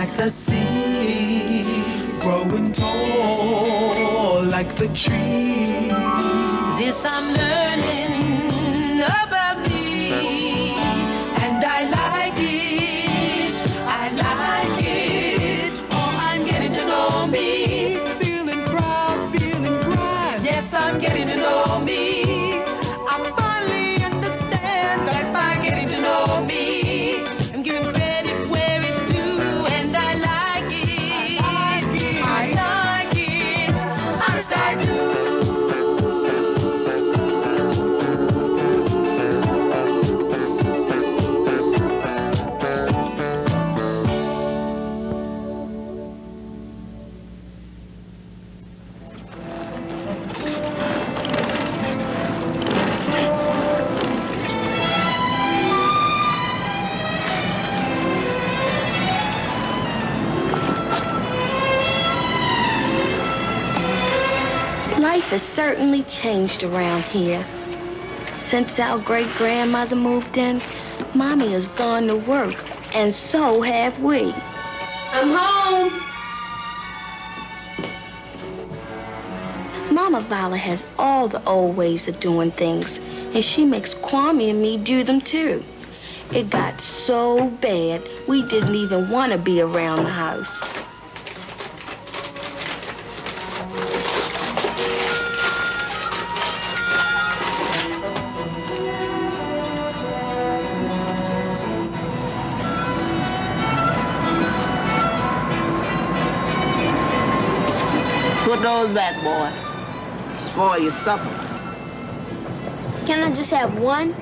like the sea, growing tall like the tree. This I'm learning about me, and I like it, I like it. Oh, I'm getting to know me. Feeling proud, feeling grand. Yes, I'm getting to know me. I finally understand that by getting to know me, I'm giving credit where it's due, and I like it. I like it. Honest, I do. Life has certainly changed around here. Since our great-grandmother moved in, Mommy has gone to work, and so have we. I'm home. Mama Violet has all the old ways of doing things, and she makes Kwame and me do them too. It got so bad, we didn't even want to be around the house. Put those back, boy. Spoil your supper. Can I just have one?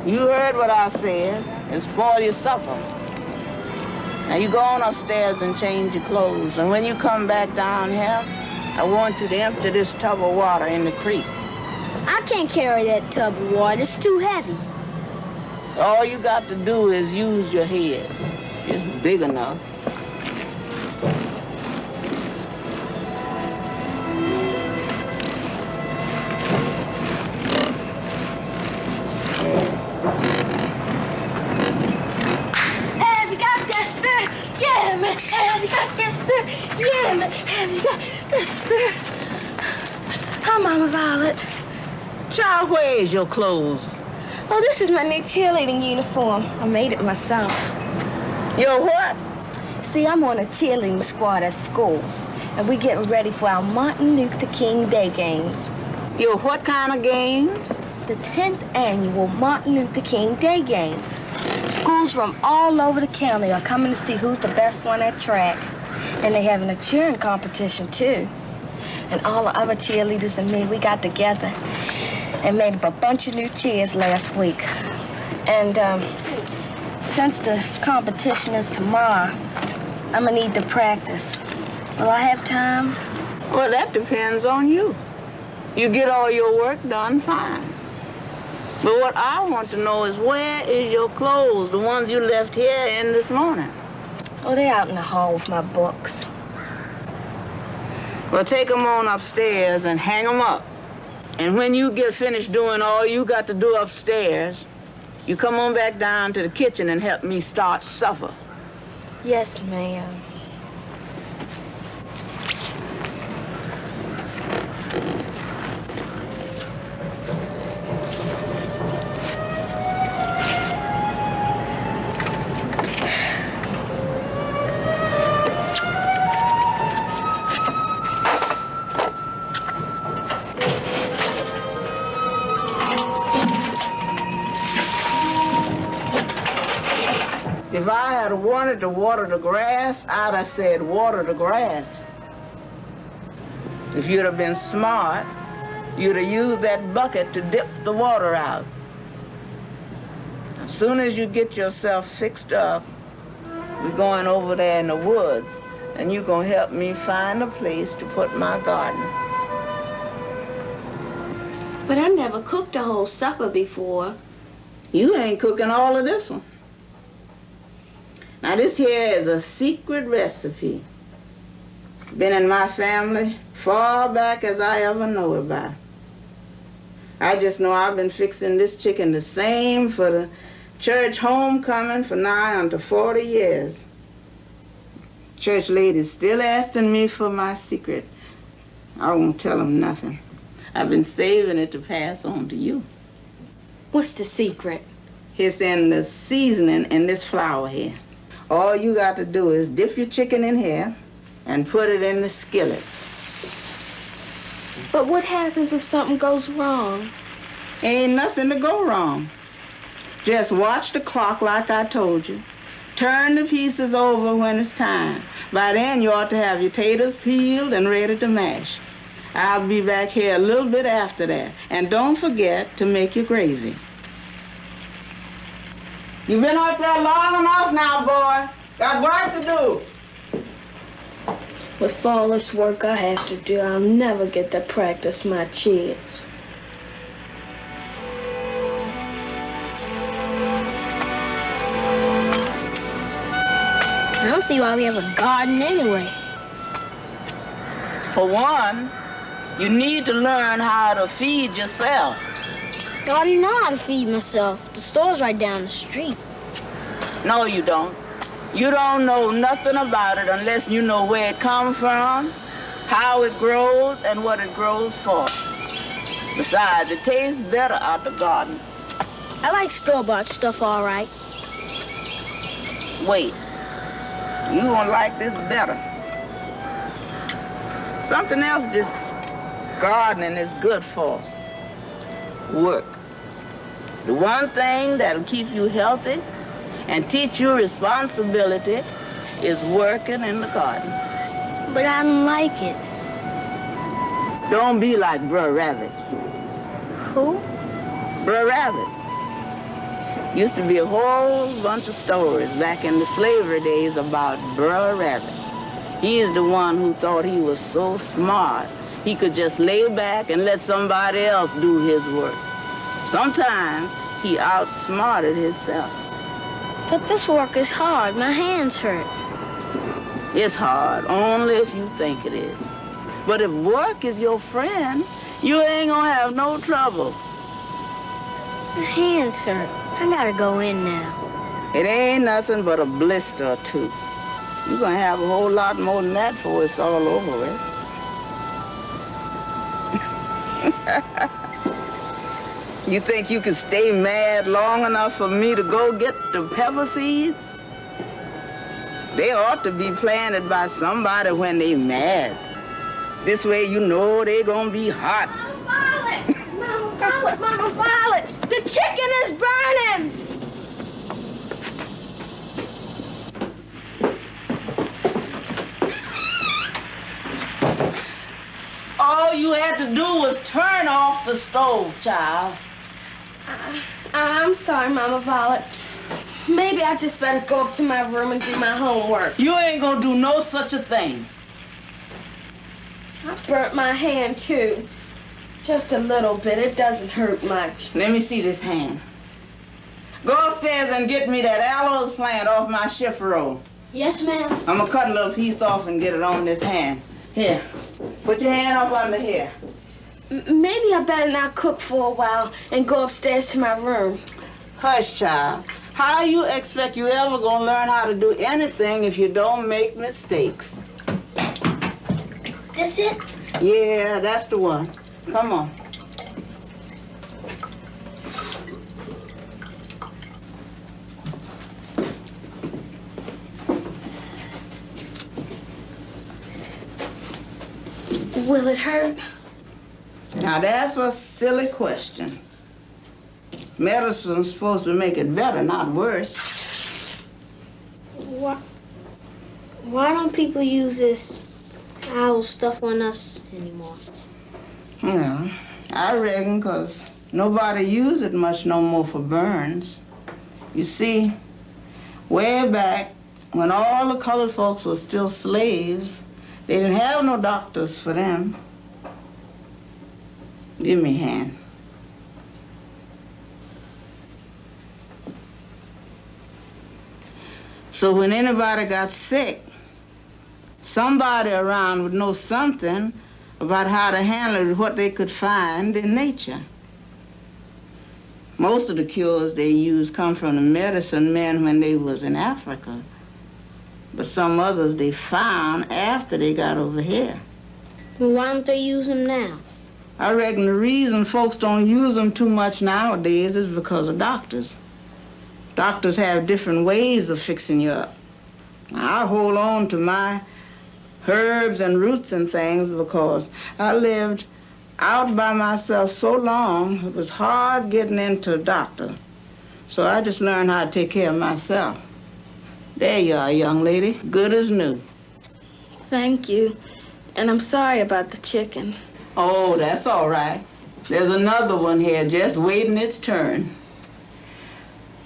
You heard what I said, and spoil your supper. Now you go on upstairs and change your clothes, and when you come back down here, I want you to empty this tub of water in the creek. I can't carry that tub of water. It's too heavy. All you got to do is use your head. It's big enough. Have you got that spirit? Yeah, man. Have you got that spirit? Yeah, man. Have you got that spirit? Hi, Mama Violet. Child, where is your clothes? Oh, this is my new cheerleading uniform. I made it myself. Your what? See, I'm on a cheerleading squad at school, and we're getting ready for our Martin Luther King Day games. Your what kind of games? The 10th annual Martin Luther King Day games. Schools from all over the county are coming to see who's the best one at track. And they're having a cheering competition, too. And all the other cheerleaders and me, we got together and made up a bunch of new cheers last week. And since the competition is tomorrow, I'm gonna need to practice. Will I have time? Well, that depends on you. You get all your work done, fine. But what I want to know is, where is your clothes, the ones you left here in this morning? Oh, they're out in the hall with my books. Well, take them on upstairs and hang them up. And when you get finished doing all you got to do upstairs, you come on back down to the kitchen and help me start supper. Yes, ma'am. If I had wanted to water the grass, I'd have said water the grass. If you'd have been smart, you'd have used that bucket to dip the water out. As soon as you get yourself fixed up, we're going over there in the woods, and you're going to help me find a place to put my garden. But I never cooked a whole supper before. You ain't cooking all of this one. Now, this here is a secret recipe. Been in my family far back as I ever know about. I just know I've been fixing this chicken the same for the church homecoming for nigh unto 40 years. Church lady's still asking me for my secret. I won't tell them nothing. I've been saving it to pass on to you. What's the secret? It's in the seasoning in this flour here. All you got to do is dip your chicken in here and put it in the skillet. But what happens if something goes wrong? Ain't nothing to go wrong. Just watch the clock like I told you. Turn the pieces over when it's time. By then, you ought to have your taters peeled and ready to mash. I'll be back here a little bit after that. And don't forget to make your gravy. You've been up there long enough now, boy. Got work to do. With all this work I have to do, I'll never get to practice my cheers. I don't see why we have a garden anyway. For one, you need to learn how to feed yourself. I already know how to feed myself. The store's right down the street. No, you don't. You don't know nothing about it unless you know where it comes from, how it grows, and what it grows for. Besides, it tastes better out the garden. I like store-bought stuff all right. Wait. You gonna like this better. Something else this gardening is good for. Work. The one thing that'll keep you healthy and teach you responsibility is working in the garden. But I don't like it. Don't be like Brer Rabbit. Who? Brer Rabbit. Used to be a whole bunch of stories back in the slavery days about Brer Rabbit. He's the one who thought he was so smart he could just lay back and let somebody else do his work. Sometimes he outsmarted himself. But this work is hard. My hands hurt. It's hard, only if you think it is. But if work is your friend, you ain't gonna have no trouble. My hands hurt. I gotta go in now. It ain't nothing but a blister or two. You're gonna have a whole lot more than that before it's all over with. You think you can stay mad long enough for me to go get the pepper seeds? They ought to be planted by somebody when they mad. This way you know they gonna be hot. Mama Violet! Mama Violet! Mama Violet! The chicken is burning! All you had to do was turn off the stove, child. I'm sorry, Mama Violet. Maybe I just better go up to my room and do my homework. You ain't gonna do no such a thing. I burnt my hand, too. Just a little bit. It doesn't hurt much. Let me see this hand. Go upstairs and get me that aloes plant off my shift roll. Yes, ma'am. I'm gonna cut a little piece off and get it on this hand. Here, put your hand up under here. Maybe I better not cook for a while and go upstairs to my room. Hush, child. How you expect you ever gonna learn how to do anything if you don't make mistakes? Is this it? Yeah, that's the one. Come on. Will it hurt? Now, that's a silly question. Medicine's supposed to make it better, not worse. Why don't people use this owl stuff on us anymore? Yeah, I reckon 'cause nobody use it much no more for burns. You see, way back when all the colored folks were still slaves, they didn't have no doctors for them. Give me a hand. So when anybody got sick, somebody around would know something about how to handle what they could find in nature. Most of the cures they use come from the medicine men when they was in Africa. But some others they found after they got over here. Well, why don't they use them now? I reckon the reason folks don't use them too much nowadays is because of doctors. Doctors have different ways of fixing you up. I hold on to my herbs and roots and things because I lived out by myself so long, it was hard getting into a doctor. So I just learned how to take care of myself. There you are, young lady, good as new. Thank you. And I'm sorry about the chicken. Oh, that's all right. There's another one here just waiting its turn.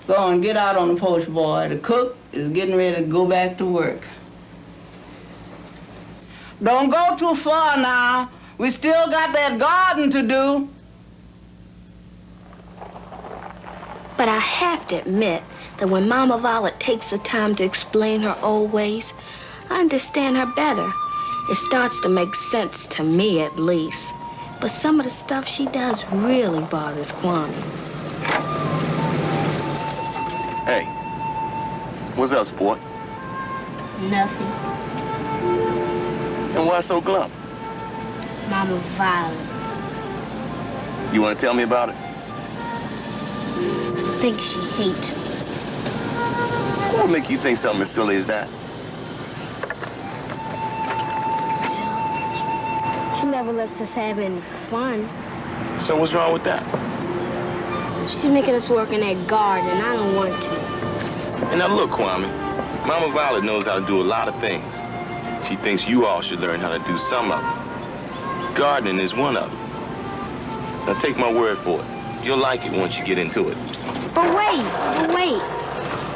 Go on, get out on the porch, boy. The cook is getting ready to go back to work. Don't go too far now. We still got that garden to do. But I have to admit that when Mama Violet takes the time to explain her old ways, I understand her better. It starts to make sense to me, at least. But some of the stuff she does really bothers Kwame. Hey, what's up, sport? Nothing. And why so glum? Mama Violet. You want to tell me about it? I think she hates me. What would make you think something as silly as that? She never lets us have any fun. So what's wrong with that? She's making us work in that garden, and I don't want to. And now look, Kwame, Mama Violet knows how to do a lot of things. She thinks you all should learn how to do some of them. Gardening is one of them. Now take my word for it. You'll like it once you get into it. But wait.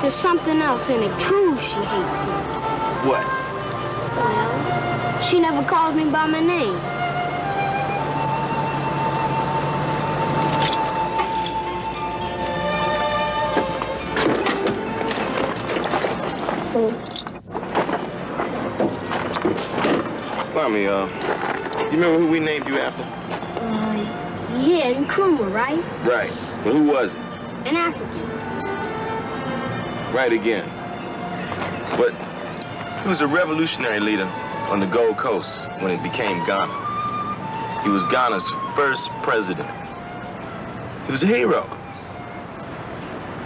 There's something else, and it proves she hates me. What? Well, she never calls me by my name. Kwame, you remember who we named you after? Yeah, Nkrumah, right? Right. But who was it? An African. Right again. But he was a revolutionary leader on the Gold Coast when it became Ghana. He was Ghana's first president. He was a hero.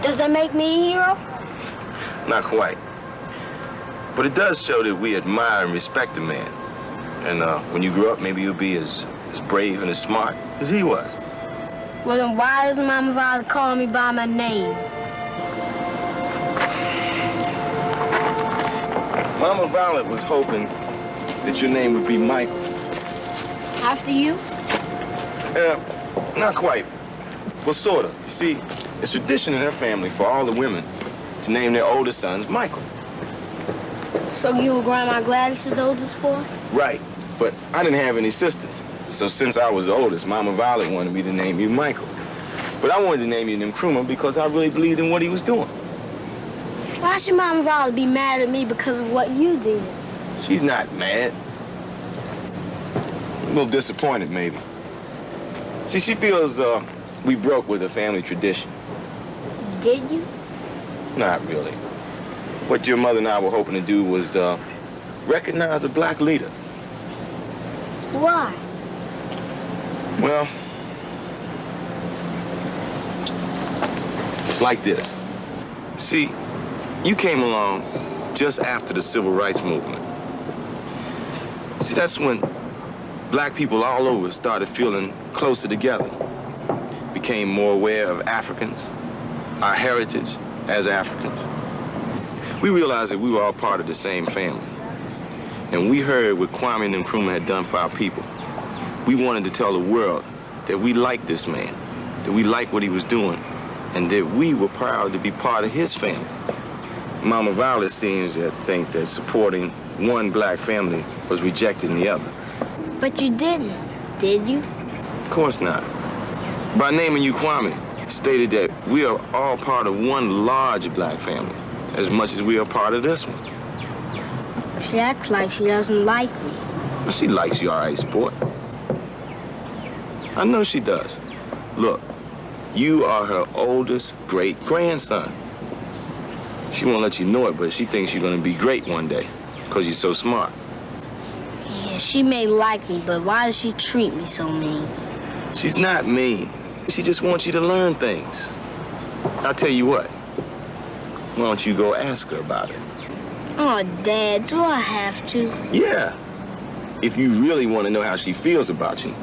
Does that make me a hero? Not quite. But it does show that we admire and respect a man. And when you grow up, maybe you'll be as brave and as smart as he was. Well, then why doesn't Mama Violet call me by my name? Mama Violet was hoping that your name would be Michael. After you? Not quite. Well, sort of. You see, it's tradition in her family for all the women to name their oldest sons Michael. So you and Grandma Gladys is the oldest boy? Right. But I didn't have any sisters. So since I was the oldest, Mama Violet wanted me to name you Michael. But I wanted to name you Nkrumah because I really believed in what he was doing. Why should Mama Violet be mad at me because of what you did? She's not mad. A little disappointed, maybe. See, she feels we broke with a family tradition. Did you? Not really. What your mother and I were hoping to do was recognize a black leader. Why? Well, it's like this. See, you came along just after the Civil Rights Movement. See, that's when black people all over started feeling closer together, became more aware of Africans, our heritage as Africans. We realized that we were all part of the same family. And we heard what Kwame Nkrumah had done for our people. We wanted to tell the world that we liked this man, that we liked what he was doing, and that we were proud to be part of his family. Mama Violet seems to think that supporting one black family was rejecting the other. But you didn't, did you? Of course not. By naming you Kwame, stated that we are all part of one large black family, as much as we are part of this one. She acts like she doesn't like me. Well, she likes you, all right, sport. I know she does. Look, you are her oldest great-grandson. She won't let you know it, but she thinks you're gonna be great one day, because you're so smart. Yeah, she may like me, but why does she treat me so mean? She's not mean. She just wants you to learn things. I'll tell you what. Why don't you go ask her about it? Oh, Dad, do I have to? Yeah. If you really want to know how she feels about you.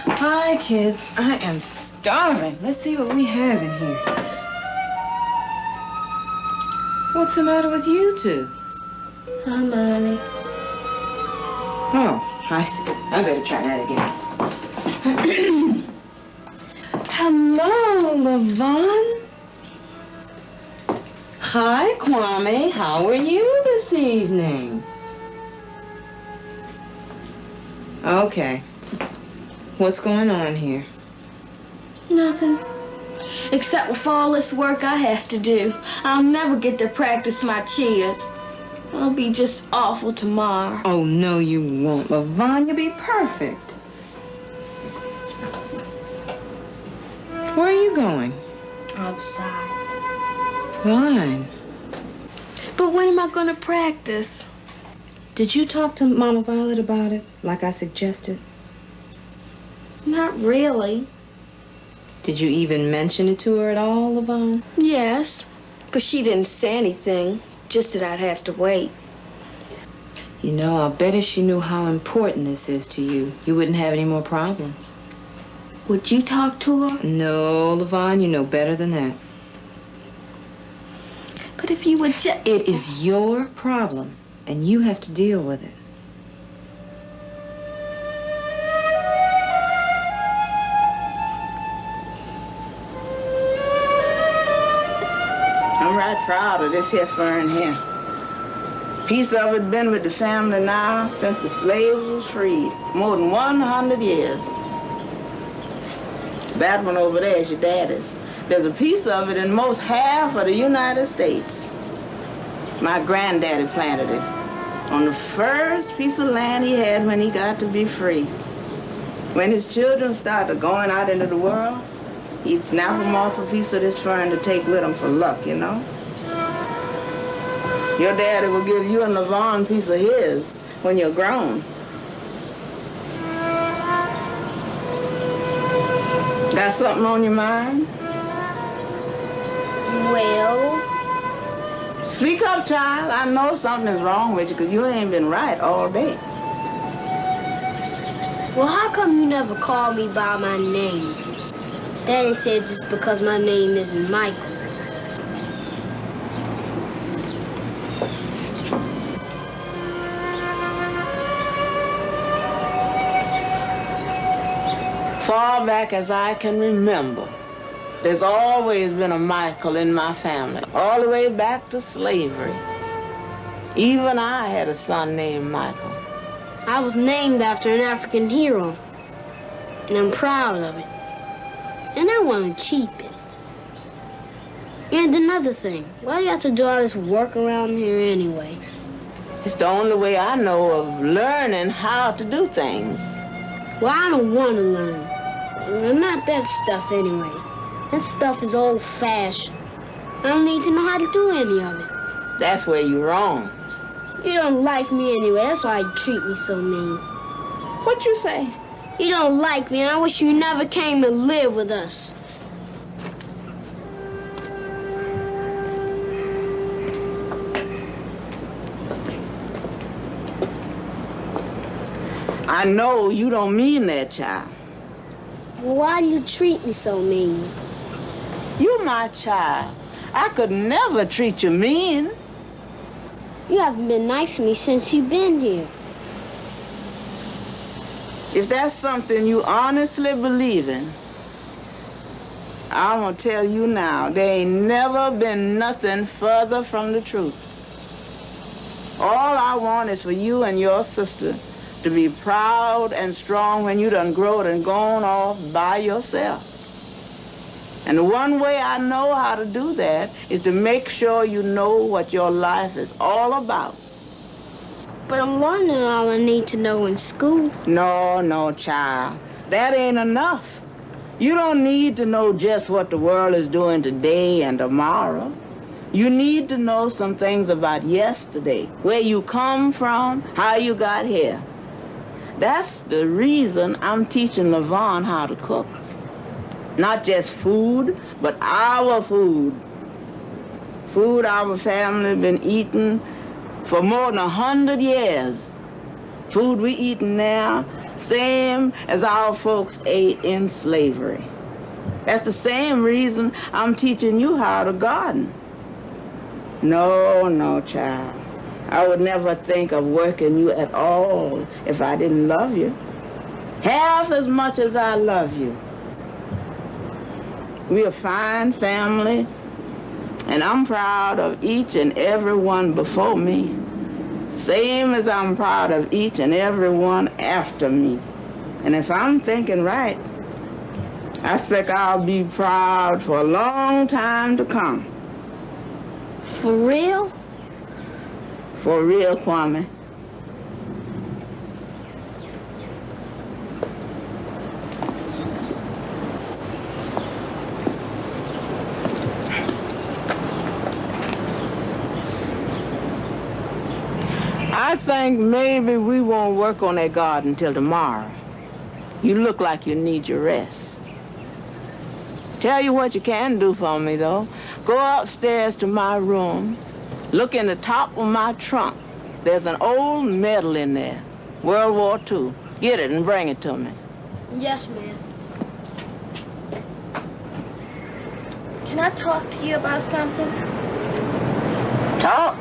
Hi, kids. I am starving. Let's see what we have in here. What's the matter with you two? Hi, Mommy. Oh, I see. I better try that again. Hello, Yvonne. Hi, Kwame. How are you this evening? Okay. What's going on here? Nothing. Except with all this work I have to do, I'll never get to practice my cheers. I'll be just awful tomorrow. Oh, no, you won't, Yvonne. You'll be perfect. Where are you going? Outside. Fine. But when am I going to practice? Did you talk to Mama Violet about it, like I suggested? Not really. Did you even mention it to her at all, Yvonne? Yes, but she didn't say anything, just that I'd have to wait. You know, I'll bet if she knew how important this is to you, you wouldn't have any more problems. Would you talk to her? No, Yvonne, you know better than that. But if you would just... It is your problem, and you have to deal with it. I'm right proud of this here fern here. Piece of it been with the family now since the slaves was freed, more than 100 years. That one over there is your daddy's. There's a piece of it in most half of the United States. My granddaddy planted it on the first piece of land he had when he got to be free. When his children started going out into the world, he'd snap them off a piece of this fern to take with him for luck, you know? Your daddy will give you and Yvonne a piece of his when you're grown. Got something on your mind? Well... Speak up, child. I know something is wrong with you because you ain't been right all day. Well, how come you never called me by my name? Daddy said just because my name isn't Michael. Far back as I can remember, there's always been a Michael in my family, all the way back to slavery. Even I had a son named Michael. I was named after an African hero, and I'm proud of it. And I want to keep it. And another thing, why do you have to do all this work around here anyway? It's the only way I know of learning how to do things. Well, I don't want to learn. Well, not that stuff anyway. That stuff is old-fashioned. I don't need to know how to do any of it. That's where you're wrong. You don't like me anyway. That's why you treat me so mean. What you say? You don't like me, and I wish you never came to live with us. I know you don't mean that, child. Well, why do you treat me so mean? You're my child. I could never treat you mean. You haven't been nice to me since you've been here. If that's something you honestly believe in, I'm gonna tell you now, there ain't never been nothing further from the truth. All I want is for you and your sister to be proud and strong when you done growed and gone off by yourself. And the one way I know how to do that is to make sure you know what your life is all about. But I'm learning all I need to know in school. No, child. That ain't enough. You don't need to know just what the world is doing today and tomorrow. You need to know some things about yesterday, where you come from, how you got here. That's the reason I'm teaching Yvonne how to cook. Not just food, but our food. Food our family been eating for more than 100 years. Food we eating now, same as our folks ate in slavery. That's the same reason I'm teaching you how to garden. No, child. I would never think of working you at all if I didn't love you. Half as much as I love you. We're a fine family, and I'm proud of each and every one before me. Same as I'm proud of each and every one after me. And if I'm thinking right, I expect I'll be proud for a long time to come. For real? For real, Kwame. I think maybe we won't work on that garden till tomorrow. You look like you need your rest. Tell you what you can do for me, though. Go upstairs to my room. Look in the top of my trunk. There's an old medal in there, World War II. Get it and bring it to me. Yes, ma'am. Can I talk to you about something? Talk.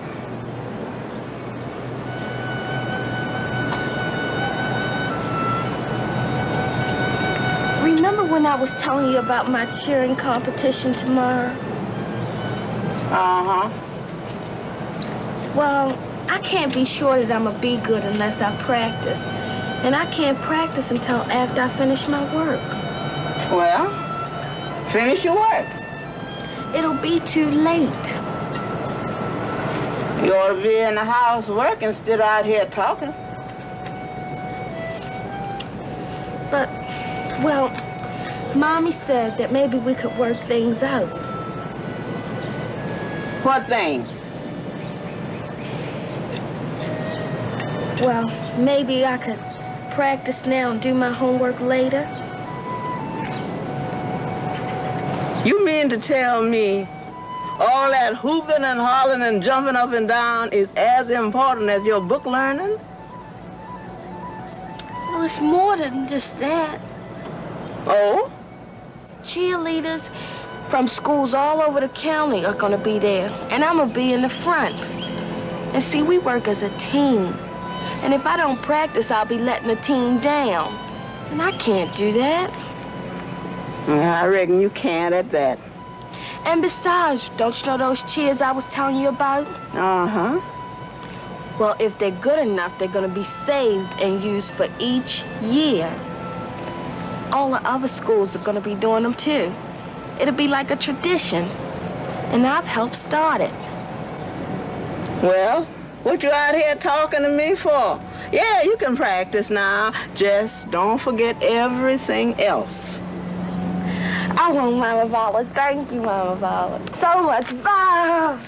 Remember when I was telling you about my cheering competition tomorrow? Uh-huh. Well, I can't be sure that I'm gonna be good unless I practice. And I can't practice until after I finish my work. Well, finish your work. It'll be too late. You ought to be in the house working instead of out here talking. But, well, Mommy said that maybe we could work things out. What things? Well, maybe I could practice now and do my homework later. You mean to tell me all that hooping and hollering and jumping up and down is as important as your book learning? Well, it's more than just that. Oh? Cheerleaders from schools all over the county are gonna be there, and I'm gonna be in the front. And see, we work as a team. And if I don't practice, I'll be letting the team down. And I can't do that. I reckon you can't at that. And besides, don't you know those cheers I was telling you about? Uh-huh. Well, if they're good enough, they're gonna be saved and used for each year. All the other schools are gonna be doing them too. It'll be like a tradition. And I've helped start it. Well, what you out here talking to me for? Yeah, you can practice now. Just don't forget everything else. I won't, Mama Violet. Thank you, Mama Violet. So much. Bye.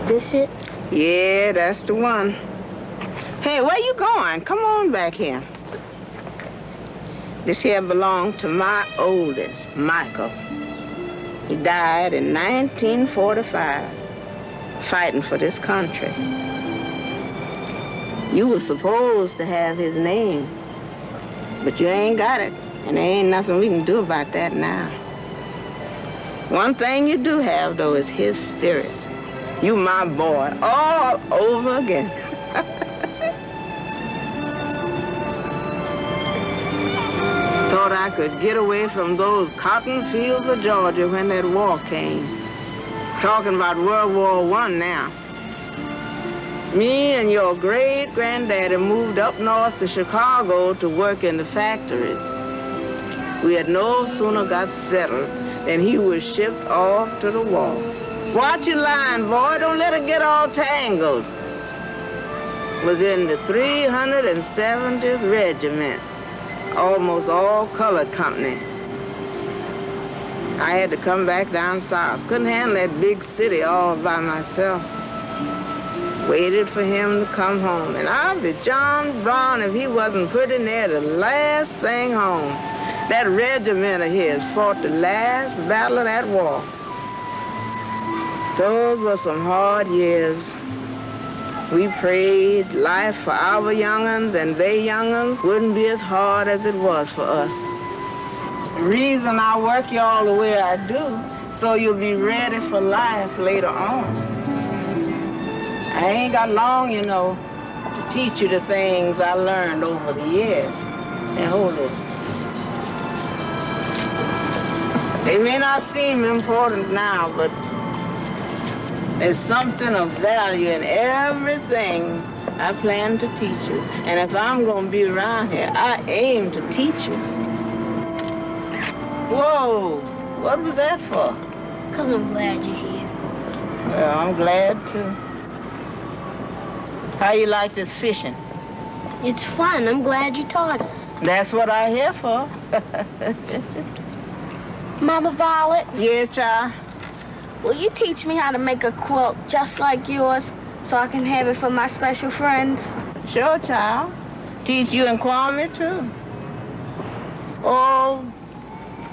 This it? Yeah, that's the one. Hey, where you going? Come on back here. This here belonged to my oldest, Michael. He died in 1945, fighting for this country. You were supposed to have his name, but you ain't got it, and there ain't nothing we can do about that now. One thing you do have, though, is his spirit. You my boy, all over again. Thought I could get away from those cotton fields of Georgia when that war came. Talking about World War I now. Me and your great-granddaddy moved up north to Chicago to work in the factories. We had no sooner got settled than he was shipped off to the war. Watch your line, boy. Don't let it get all tangled. Was in the 370th Regiment, almost all colored company. I had to come back down south. Couldn't handle that big city all by myself. Waited for him to come home. And I'll be John Brown if he wasn't putting there the last thing home. That regiment of his fought the last battle of that war. Those were some hard years. We prayed life for our young'uns and they young'uns wouldn't be as hard as it was for us. The reason I work you all the way I do, so you'll be ready for life later on. I ain't got long, you know, to teach you the things I learned over the years. And hold this. They may not seem important now, but there's something of value in everything I plan to teach you. And if I'm going to be around here, I aim to teach you. Whoa, what was that for? 'Cause I'm glad you're here. Well, I'm glad too. How you like this fishing? It's fun. I'm glad you taught us. That's what I'm here for. Mama Violet, Yes, child? will you teach me how to make a quilt just like yours so I can have it for my special friends? Sure, child. Teach you and Kwame, too. Oh,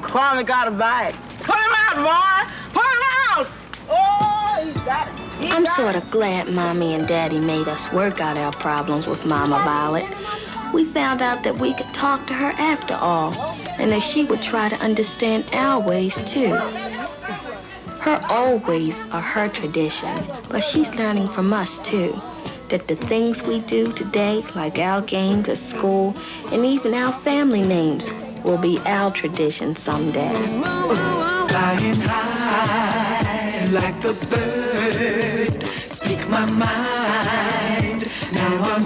Kwame got a bite. Put him out, boy! Put him out! Oh, he's got it. I'm sort of glad Mommy and Daddy made us work out our problems with Mama Violet. We found out that we could talk to her after all, and that she would try to understand our ways, too. Her old ways are her tradition, but she's learning from us, too, that the things we do today, like our games at school, and even our family names, will be our tradition someday. Flying high like the bird, speak my mind. Now I'm